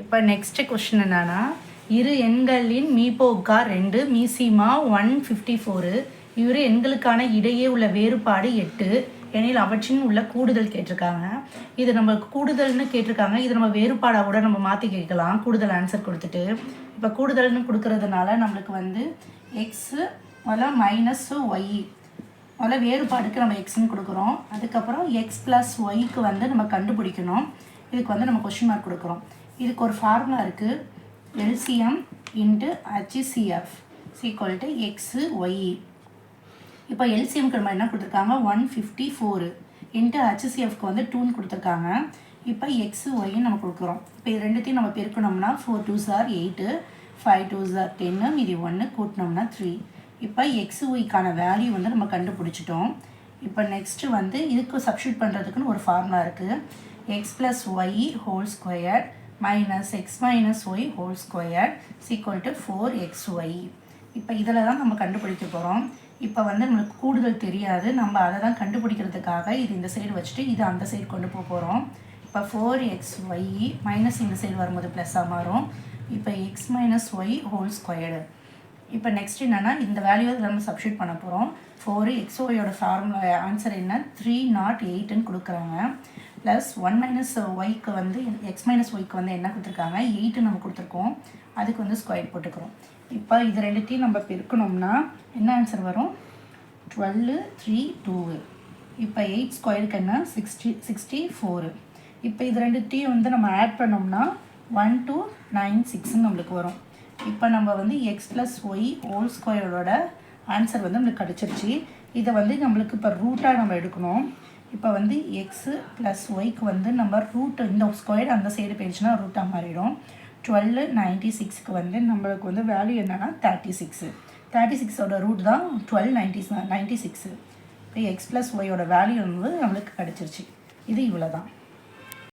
இப்போ next question என்னன்னா, இரு எண்களின் மீபோகா 2 மீசிமா 154 இரு எண்களுக்கான இடையே உள்ள வேறுபாடு 8 எனில் அவற்றின் உள்ள கூடுதல் கேட்டிருக்காங்க. இது நம்ம கூடுதல்னு கேட்டிருக்காங்க. இது நம்ம வேறுபாடாக கூட நம்ம மாற்றி கேட்கலாம் கூடுதல் ஆன்சர் கொடுத்துட்டு. இப்போ கூடுதல்னு கொடுக்கறதுனால நம்மளுக்கு வந்து எக்ஸு முதல்ல மைனஸ் ஒய் முதல்ல வேறுபாடுக்கு நம்ம எக்ஸ்ன்னு கொடுக்குறோம். அதுக்கப்புறம் எக்ஸ் ப்ளஸ் ஒய்க்கு வந்து நம்ம கண்டுபிடிக்கணும். இதுக்கு வந்து நம்ம கொஸ்டின் மார்க் கொடுக்குறோம். இதுக்கு ஒரு ஃபார்முலா இருக்குது. LCM into HCF equal to x y. இப்போ எல்சிஎம்க்கு நம்ம என்ன கொடுத்துருக்காங்க 154 இன்ட்டு ஹச்சிசிஎஃப்க்கு வந்து 2ன்னு கொடுத்துருக்காங்க. இப்போ எக்ஸு ஒய்ன்னு நம்ம கொடுக்குறோம். இப்போ இது ரெண்டுத்தையும் நம்ம பெருக்கணும்னா 4 2s are 8 5 2s are 10 மீதி 1 கூட்டினோம்னா 3. இப்போ எக்ஸு ஒய்க்கான வேல்யூ வந்து நம்ம கண்டுபிடிச்சிட்டோம். இப்போ நெக்ஸ்ட்டு வந்து இதுக்கு சப்ஸ்டியூட் பண்ணுறதுக்குன்னு ஒரு ஃபார்முலா இருக்குது. X plus Y whole square minus x minus y whole square equal to 4xy. இப்போ இதில் தான் நம்ம கண்டுபிடிக்க போகிறோம். இப்போ வந்து நம்மளுக்கு கூடுதல் தெரியாது. நம்ம அதை தான் கண்டுபிடிக்கிறதுக்காக இது இந்த சைடு வச்சுட்டு இது அந்த சைடு கொண்டு போக போகிறோம். இப்போ 4xy மைனஸ் இந்த சைடு வரும்போது ப்ளஸ்ஸாக மாறும். இப்போ x minus y whole squared. இப்போ நெக்ஸ்ட் என்னென்னா இந்த வேல்யூ நம்ம சப்ஸ்டியூட் பண்ண போகிறோம். 4xyயோட ஃபார்முலா ஆன்சர் என்ன 308ன்னு கொடுக்குறாங்க. ப்ளஸ் 1 மைனஸ் ஒய்க்கு வந்து எக்ஸ் மைனஸ் ஒய்க்கு வந்து என்ன கொடுத்துருக்காங்க 8 நம்ம கொடுத்துருக்கோம். அதுக்கு வந்து ஸ்கொயர் போட்டுக்கிறோம். இப்போ இது ரெண்டுத்தையும் நம்ம பெருக்கணும்னா என்ன ஆன்சர் வரும் 12 3 2. இப்போ 8 ஸ்கொயருக்கு என்ன 64. இப்போ இது ரெண்டுத்தையும் வந்து நம்ம ஆட் பண்ணோம்னா 1296 நம்மளுக்கு வரும். இப்போ நம்ம வந்து எக்ஸ் ப்ளஸ் ஒய் ஹோல் ஸ்கொயரோட ஆன்சர் வந்து நம்மளுக்கு கிடச்சிருச்சு. இதை வந்து நம்மளுக்கு இப்போ ரூட்டாக நம்ம எடுக்கணும். இப்போ வந்து எக்ஸு ப்ளஸ் ஒய்க்கு வந்து நம்ம ரூட் இந்த ஸ்கொயர் அந்த சைடு போயிடுச்சுன்னா ரூட்டாக மாறிடும். 1296க்கு வந்து நம்மளுக்கு வந்து வேல்யூ என்னென்னா 36. 36ஓட ரூட் தான் 1296. இப்போ எக்ஸ் ப்ளஸ் ஒய்யோட வேல்யூ வந்து நம்மளுக்கு கிடச்சிருச்சு. இது இவ்வளோ தான்.